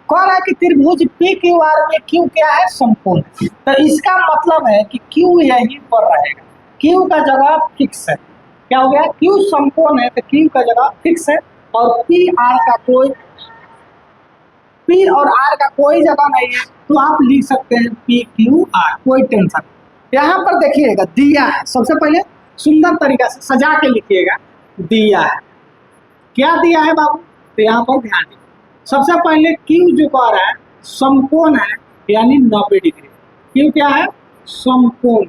कह रहा है कि त्रिभुज पी क्यू आर में क्यू क्या है, समकोण। तो इसका मतलब है कि क्यू यहीं पर रहेगा, क्यू का जगह फिक्स है। क्या हो गया, क्यू समकोण है तो क्यू का जगह फिक्स है, और पी और आर का कोई जगह नहीं है, तो आप लिख सकते हैं पी क्यू आर, कोई टेंशन नहीं। यहाँ पर देखिएगा दिया है, सबसे पहले सुंदर तरीका से सजा के लिखिएगा, दिया है। क्या दिया है बाबू, तो यहाँ पर ध्यान दीजिए। सबसे पहले क्यू जो कह रहा है समकोण है, यानी 90 डिग्री। क्यू क्या है, समकोण।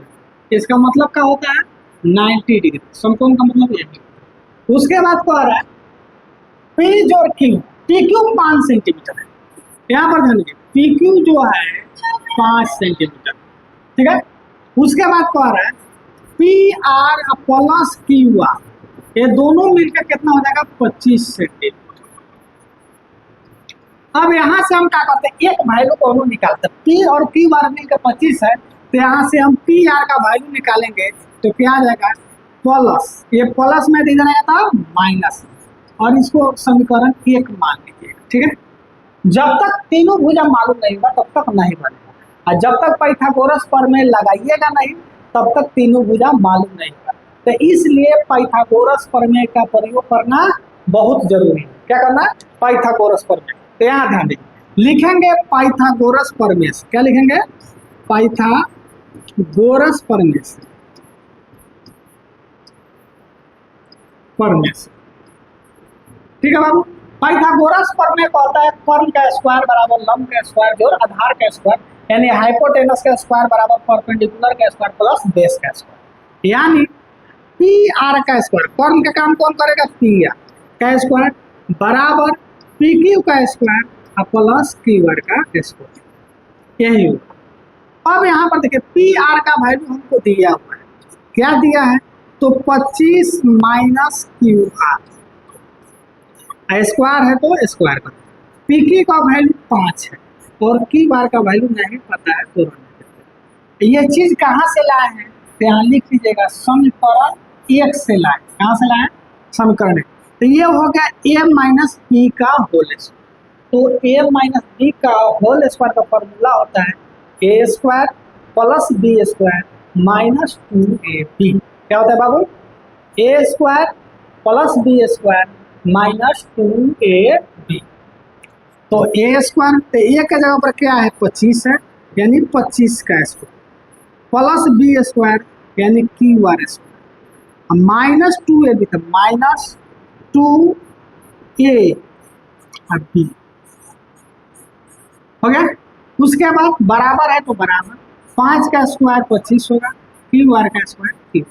इसका मतलब क्या होता है, 90 डिग्री। समकोण का मतलब यही। उसके बाद कह रहा है पी जोड़ क्यू, पी क्यू 5 सेंटीमीटर है। यहाँ पर ध्यान दीजिए, पी क्यू जो है 5 सेंटीमीटर, ठीक है। उसके बाद कह रहा है P R plus Q R, ये दोनों मिलकर कितना हो जाएगा, 25 सेंटीमीटर। अब यहाँ से हम क्या करते हैं, एक वैल्यू को हम निकालते हैं। पी और क्यू आर मिलकर 25 है, तो यहाँ से हम पी आर का वैल्यू निकालेंगे तो क्या आ जाएगा, प्लस, ये प्लस में इधर आया था माइनस, और इसको समीकरण 1 मान लीजिएगा, ठीक है। जब तक तीनों भुजा मालूम नहीं होगा तब तक नहीं बनेगा, और जब तक पाइथागोरस प्रमेय लगाइएगा नहीं तब तक तीनों भुजा मालूम नहीं होगा। तो इसलिए पाइथागोरस प्रमेय का प्रयोग करना बहुत जरूरी है। क्या करना, पाइथागोरस प्रमेय। तो यहाँ ध्यान देंगे, लिखेंगे पाइथागोरस प्रमेय से। क्या लिखेंगे, पाइथागोरस प्रमेय से, ठीक है बाबू। पाइथागोरस प्रमेय कहता है कर्ण का स्क्वायर बराबर लंब का स्क्वायर जोड़ आधार का स्क्वायर, यानी हाइपोटेनस का स्क्वायर बराबर परपेंडिकुलर का स्क्वायर प्लस बेस का स्क्वायर। यानी पी आर का स्क्वायर, कर्ण का काम कौन करेगा, पी आर का स्क्वायर बराबर पी क्यू का स्क्वायर प्लस क्यू आर का स्क्वायर, यही होगा। अब यहाँ पर देखिए पी आर का वैल्यू हमको दिया हुआ है, क्या दिया है, तो 25 माइनस क्यू आर, स्क्वायर है तो स्क्वायर कर। पी क्यू का वैल्यू 5 है और क्यू आर का वैल्यू नहीं पता है, तो ये चीज कहाँ से लाए हैं, यहाँ लिख लीजिएगा, समीकरण 1 से लाए। कहाँ से लाए, समीकरण 1। तो ये हो गया ए माइनस बी का होल स्क्वायर। तो ए माइनस बी का होल स्क्वायर का फॉर्मूला होता है A square plus B square minus 2ab। क्या होता है बाबू, A square plus B square minus 2ab। तो ए स्क्वायर, तो ए के जगह पर क्या है, 25 है, यानी 25 का स्क्वायर प्लस बी स्क्वायर यानी Q R square minus 2ab, तो माइनस 2a और b हो गया। उसके बाद बराबर है तो बराबर 5 का स्क्वायर 25 होगा, क्यू आर का स्क्वायर क्यू।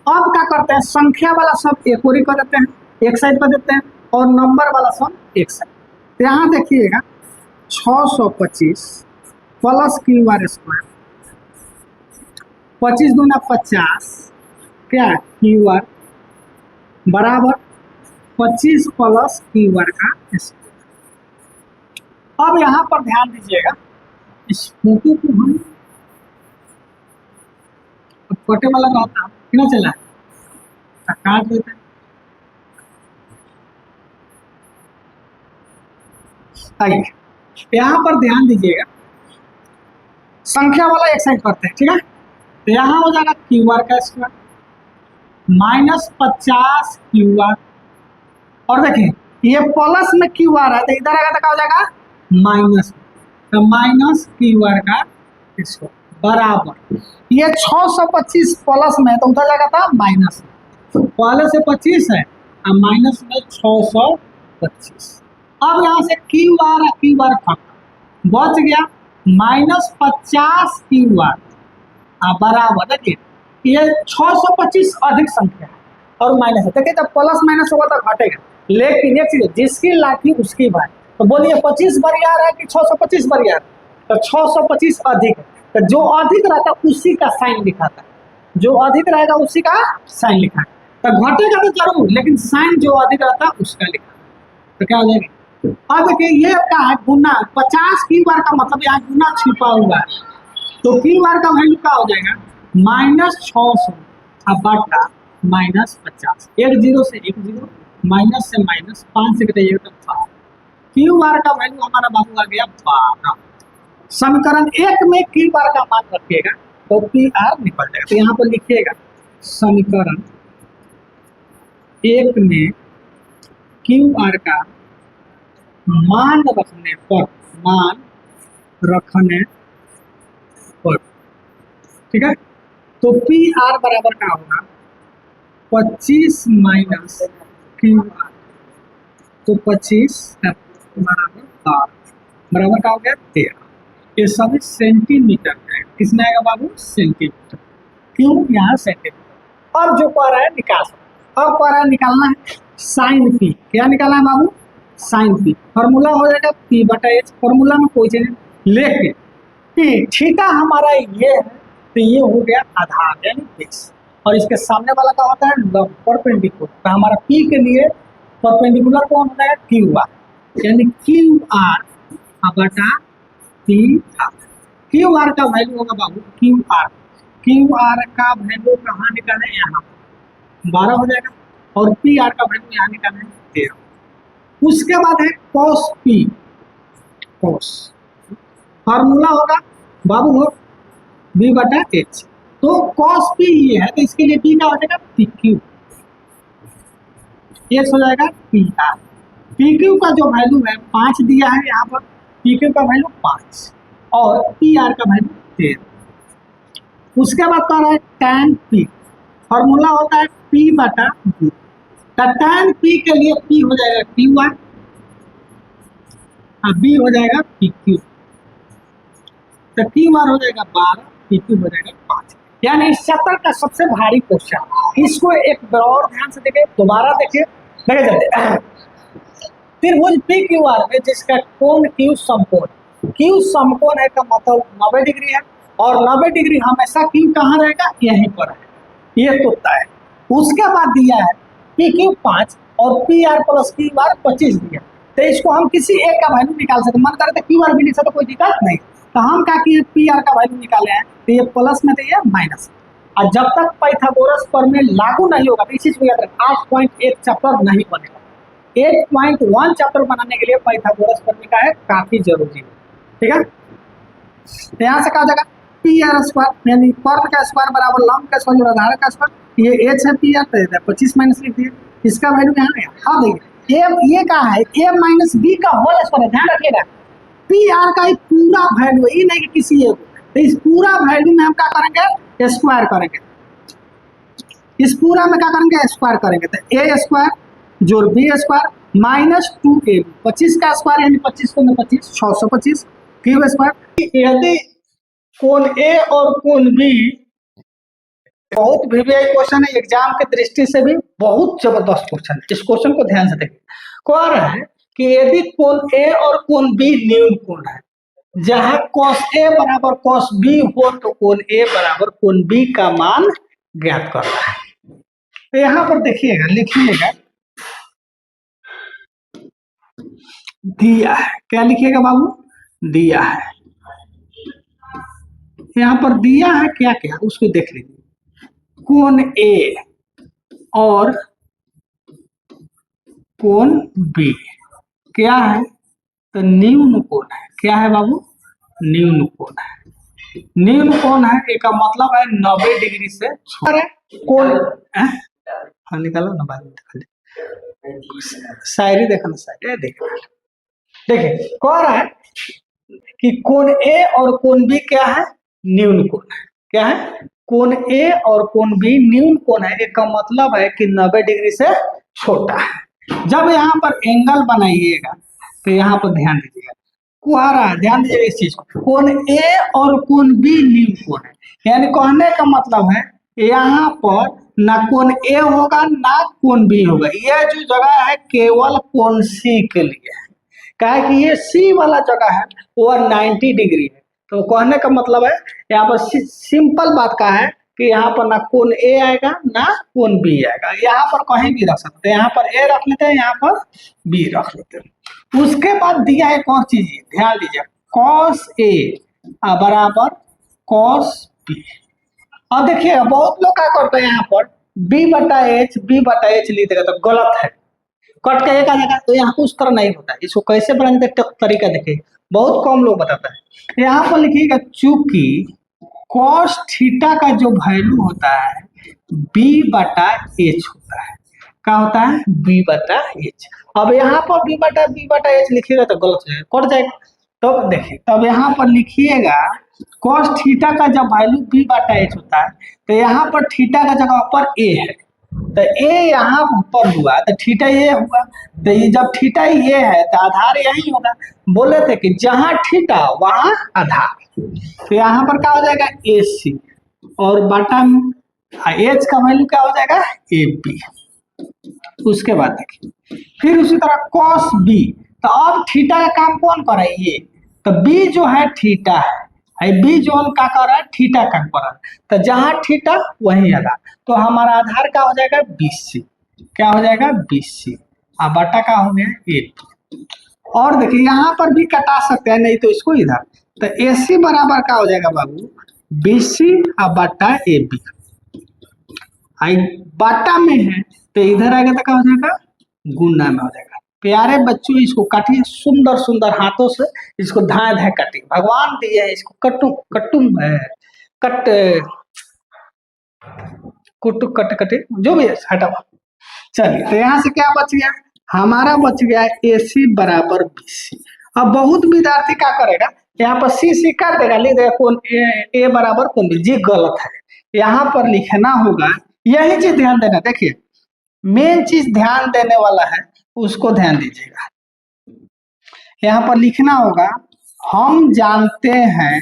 अब क्या करते हैं, संख्या वाला सब एक और ही कर देते हैं, एक साइड पर देते हैं, और नंबर वाला सब एक साइड। तो यहाँ देखिएगा 625 प्लस क्यू आर स्क्वायर, 25 दूना 50, क्या क्यू आर बराबर 25 प्लस क्यू आर का स्क्वायर। अब यहाँ पर ध्यान दीजिएगा, इस फोटो को हम कटे वाला रहता कितना चला है, काट देते हैं। आइए यहाँ पर ध्यान दीजिएगा, संख्या वाला एक साइड करते हैं, ठीक है। तो यहाँ हो जाएगा क्यू आर का स्क्वायर माइनस 50 क्यू आर, और देखिए ये प्लस में क्यू आर है तो इधर आएगा तो क्या हो जाएगा माइनस, तो माइनस क्यू आर का स्क्वायर बराबर ये 625 प्लस में तो उधर जाएगा था माइनस में, पहले से 25 है और माइनस में 625। अब यहाँ से क्यू आर खत्म, बच गया माइनस 50 क्यू आर बराबर, देखिए ये 625 अधिक संख्या है और माइनस है, देखिए जब प्लस माइनस होगा तो घटेगा, लेकिन एक चीज जिसकी लाठी उसकी बात। तो बोलिए 25 बरियार है कि 625 बरियार, तो 625 अधिक है, तो जो अधिक रहता है उसी का साइन लिखाता है, जो अधिक रहेगा उसी का साइन लिखा है। तो घटेगा तो जरूर, लेकिन साइन जो अधिक रहता है उसका लिखा। तो क्या हो जाएगा, अब देखिए ये क्या है गुना, 50 क्यू आर का मतलब यहाँ गुना छिपा हुआ है, तो क्यू आर का वैल्यू क्या हो जाएगा माइनस 600 बटा माइनस 50, एक जीरो से एक जीरो, माइनस से माइनस, 5 से घटाइएगा तो 5, क्यू आर का वैल्यू हमारा बाबू आ गया 12। समीकरण 1 में क्यू आर का मान रखिएगा तो पी आर निकल जाएगा। तो यहाँ पर लिखिएगा समीकरण 1 में क्यू आर का मान रखने पर ठीक है। तो पी आर बराबर क्या होगा 25 माइनस क्यू आर। तो 25 बराबर 12 बराबर क्या हो गया 13। ये सभी सेंटीमीटर है। किसमें आएगा बाबू सेंटीमीटर। क्यों यहाँ सेंटीमीटर। अब जो कह रहा है निकाल, अब कह रहा है निकालना है साइन पी। क्या निकालना है बाबू साइन पी। फॉर्मूला हो जाएगा पी बटा एच। फॉर्मूला में कोई चीज लेके पी थीटा हमारा ये है तो ये हो गया आधार यानी बेस और इसके सामने वाला क्या होता है लंब परपेंडिकुलर। तो हमारा पी के लिए परपेंडिकुलर कौन होता है क्यू आर यानी क्यू आर बटा पी आर। क्यू आर का वैल्यू होगा बाबू क्यू आर का वैल्यू कहाँ निकाले यहाँ 12 हो जाएगा और पी आर का वैल्यू यहाँ निकाले 13। उसके बाद है कॉस पी। कॉस फार्मूला होगा बाबू हो बी बटा एच। तो कॉस पी ये है तो इसके लिए पी का हो जाएगा पी क्यू। एच हो जाएगा पी आर। पी क्यू का जो वैल्यू है 5 दिया है यहाँ पर। पी क्यू का वैल्यू 5 और पी आर का वैल्यू 13। उसके बाद कह रहा है टैन पी। फॉर्मूला होता है पी बटा बी। टैन पी के लिए पी हो जाएगा क्यू आर और बी हो जाएगा पी क्यू। तो क्यू आर हो जाएगा 12 पी क्यू हो जाएगा 5। यानी इस चैप्टर का सबसे भारी क्वेश्चन। इसको एक बार और ध्यान से देखिए दोबारा देखिए देखे जाते त्रिभुज पी क्यू आर में जिसका कोण क्यू समकोण। क्यू समकोण है का मतलब 90 डिग्री है और 90 डिग्री हमेशा क्यू कहाँ रहेगा यहीं पर है। ये तो तय। उसके बाद दिया है पी क्यू 5 और P R plus Q R 25 दिया। तो इसको हम किसी एक का वैल्यू निकाल सकते। मन करे तो क्यू आर भी लिख सकते कोई दिक्कत नहीं। तो हम क्या किए पी आर का वैल्यू निकाले हैं तो ये प्लस में तो ये माइनस। और जब तक पाइथागोरस प्रमेय लागू नहीं होगा तो इसी चीज को याद रखें 8.1 चैप्टर नहीं बनेगा। 8.1 चैप्टर बनाने के लिए पाइथागोरस प्रमेय का है काफी जरूरी है। ठीक है। तो यहाँ से कहा जाएगा पी आर स्क्वायर यानी कर्ण का स्क्वायर बराबर लंब का स्क्वायर आधार का स्क्वायर। ये एच है पी आर तो 25 माइनस लिख दिए। इसका वैल्यू यहाँ है। हाँ देखिए ये कहा है ए माइनस बी का होल स्क्वायर। ध्यान रखिएगा पी आर का पूरा वैल्यू ये नहीं कि किसी एक। तो इस पूरा वैल्यू में हम क्या करेंगे स्क्वायर करेंगे। इस पूरा में क्या करेंगे स्क्वायर करेंगे। तो ए स्क्वायर जोड़ बी स्क्वायर माइनस 2ab 25 का स्क्वायर यानी 25 को 25 625 क्यूब स्क्वायर। यदि कोण ए और कोण बी बहुत वीवीआई क्वेश्चन है एग्जाम के दृष्टि से भी बहुत जबरदस्त क्वेश्चन है। इस क्वेश्चन को ध्यान से देखिए। कह रहा है कि यदि कोण ए और कोण बी न्यून कोण है जहां cos ए बराबर cos बी हो तो कोण ए बराबर कोण बी का मान ज्ञात कर रहा है। तो यहाँ पर देखिएगा लिखिएगा दिया है। क्या लिखिएगा बाबू दिया है। यहाँ पर दिया है क्या क्या उसको देख लीजिए। कोण ए और कोण बी क्या है तो न्यून कोण है। क्या है बाबू न्यून कोण है। न्यून कोण है एक मतलब है 90 डिग्री से छोटा है। कोण हाँ निकालो ना बाद में शायरी देखना शायरी देखिए कह रहा है कि कोण ए और कोण बी क्या है न्यून कोण है। क्या है कोण ए और कोण बी न्यून कोण है। एक का मतलब है कि 90 डिग्री से छोटा है। जब यहाँ पर एंगल बनाइएगा तो यहाँ पर ध्यान दीजिएगा कुआरा ध्यान दीजिएगा इस चीज को। कोण ए और कोण बी न्यून कोण है यानी कहने का मतलब है यहाँ पर ना कोण ए होगा ना कोण बी होगा। यह जो जगह है केवल कोण सी के लिए है। क्या कि ये सी वाला जगह है वो 90 डिग्री है। तो कहने का मतलब है यहाँ पर सिंपल बात का है कि यहाँ पर ना कोण ए आएगा ना कोण बी आएगा। यहाँ पर कहीं भी रख सकते हैं। यहाँ पर ए रख लेते हैं यहाँ पर बी रख लेते हैं। उसके बाद दिया है कौन चीज ध्यान दीजिए cos ए बराबर cos बी। अब देखिए बहुत लोग क्या करते हैं यहाँ पर बी बटा एच लिख देगा तो गलत है। कट के एक आ जाएगा। तो यहाँ उस तरह नहीं होता है। इसको कैसे बनाने का तरीका देखिए, बहुत कम लोग बताता है। यहाँ पर लिखिएगा चूंकि कॉस थीटा का जो वैल्यू होता है बी बटा एच होता है। क्या होता है? बी बटा एच। अब यहाँ पर बी बटा एच लिखिएगा तो गलत हो जाएगा, कट जाएगा। तो देखिए, तब यहाँ पर लिखिएगा कॉस थीटा का जब वैल्यू बी बटा एच होता है तो यहाँ पर थीटा का जगह पर ए है, तो ए यहाँ पर हुआ तो थीटा ये हुआ। तो ये जब थीटा ये है तो आधार यही होगा। बोले थे कि जहाँ थीटा वहाँ आधार। तो यहाँ पर क्या हो जाएगा? ए सी और बटा एच का वैल्यू क्या हो जाएगा? A B. उसके बाद देखिए फिर उसी तरह कॉस बी। तो अब थीटा का काम कौन कर रहा है? ये। तो बी जो है थीटा है, बी जो हम क्या कर रहा है? थीटा का कर रहा है। तो जहां थीटा वहीं आधार। तो हमारा आधार क्या हो जाएगा? बीसी। क्या हो जाएगा? बीसी। और बटा का हो गया ए। और देखिए यहाँ पर भी कटा सकते हैं, नहीं तो इसको इधर। तो ए सी बराबर क्या हो जाएगा बाबू? बीसी और बटा ए बी। आई बाटा में है तो इधर आएगा तो क्या हो जाएगा? गुना में हो जाएगा। प्यारे बच्चों, इसको काटिए सुंदर सुंदर हाथों से, इसको धाए धाए काटिए। भगवान दिए है इसको कट्टुम है, कट कुटु कट कटे जो भी है हटाओ। चलिए, तो यहाँ से क्या बच गया? हमारा बच गया ए सी बराबर बी सी। अब बहुत विद्यार्थी क्या करेगा, यहाँ पर सी कर देगा, लिख देगा कौन ए बराबर कौन बी। जी गलत है। यहाँ पर लिखना होगा, यही चीज ध्यान देना। देखिए मेन चीज ध्यान देने वाला है, उसको ध्यान दीजिएगा। यहाँ पर लिखना होगा हम जानते हैं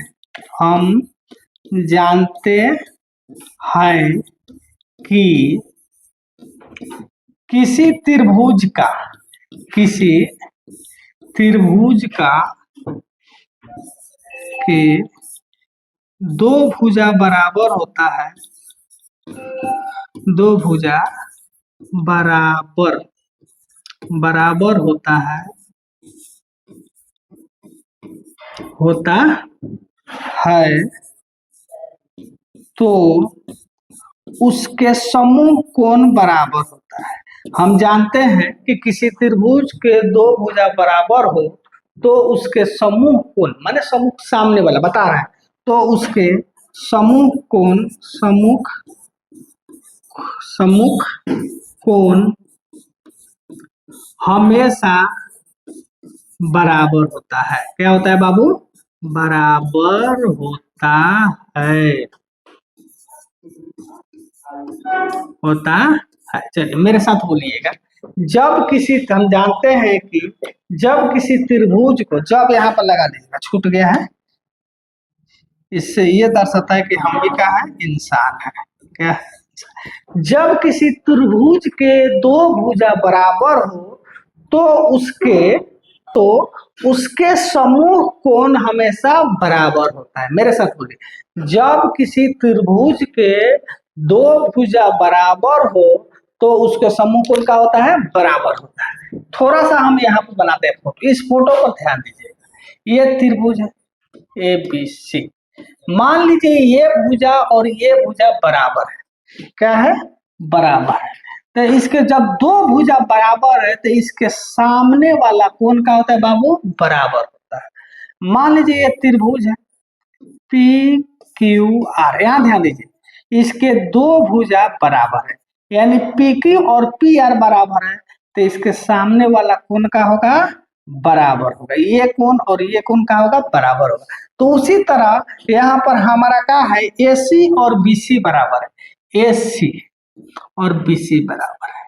कि किसी त्रिभुज का के दो भुजा बराबर होता है, दो भुजा बराबर होता है तो उसके समूह कोण बराबर होता है। हम जानते हैं कि किसी त्रिभुज के दो भुजा बराबर हो तो उसके समूह कोण, माने समूह सामने वाला बता रहा है, तो उसके समूह कोण हमेशा बराबर होता है। क्या होता है बाबू? बराबर होता है। चलिए मेरे साथ बोलिएगा। जब किसी, हम जानते हैं कि जब किसी त्रिभुज को, जब यहाँ पर लगा दीजिएगा, छूट गया है, इससे ये दर्शाता है कि हम भी क्या है? इंसान है। क्या? जब किसी त्रिभुज के दो भुजा बराबर हो तो उसके समूह कोण हमेशा बराबर होता है। मेरे साथ बोलिए, जब किसी त्रिभुज के दो भुजा बराबर हो तो उसके समूह कोण का होता है? बराबर होता है। थोड़ा सा हम यहाँ पर बनाते हैं फोटो, इस फोटो पर ध्यान दीजिएगा। ये त्रिभुज है ए बी सी। मान लीजिए ये भुजा और ये भुजा बराबर है। क्या है? बराबर है। तो इसके जब दो भुजा बराबर है तो इसके सामने वाला कोण का होता है बाबू? बराबर होता है। मान लीजिए ये त्रिभुज है पी क्यू आर। यहाँ ध्यान दीजिए, इसके दो भुजा बराबर है, यानी पी क्यू और पी आर बराबर है, तो इसके सामने वाला कोण का होगा? बराबर होगा। ये कोण और ये कोण का होगा? बराबर होगा। तो उसी तरह यहाँ पर हमारा क्या है? ए सी और बी सी बराबर है। ए सी और बी सी बराबर है,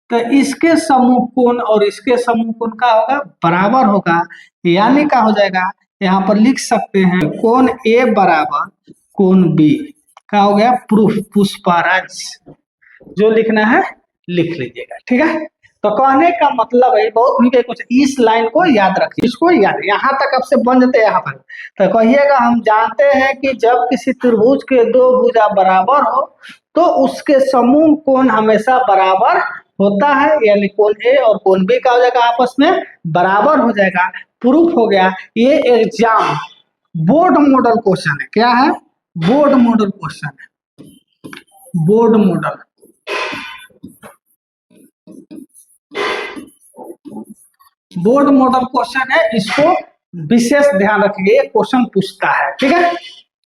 तो इसके समूह कोण और इसके समूह कोण का होगा? बराबर होगा। यानी क्या हो जाएगा? यहाँ पर लिख सकते हैं कोण ए बराबर कोण बी। क्या हो गया? प्रूफ, पुष्पराज। जो लिखना है लिख लीजिएगा, ठीक है। तो कहने का मतलब है, बहुत भी कुछ, इस लाइन को याद रखिए, इसको याद, यहाँ तक आपसे बन जाते यहाँ पर। तो कहिएगा हम जानते हैं कि जब किसी त्रिभुज के दो भुजा बराबर हो तो उसके समूह कोण हमेशा बराबर होता है, यानी कोण ए और कोण बी का हो जाएगा आपस में बराबर हो जाएगा। प्रूफ हो गया। ये एग्जाम बोर्ड मॉडल क्वेश्चन है। क्या है? बोर्ड मॉडल क्वेश्चन है। Board model board model question है, इसको विशेष ध्यान रखिए, क्वेश्चन पूछता है, ठीक है।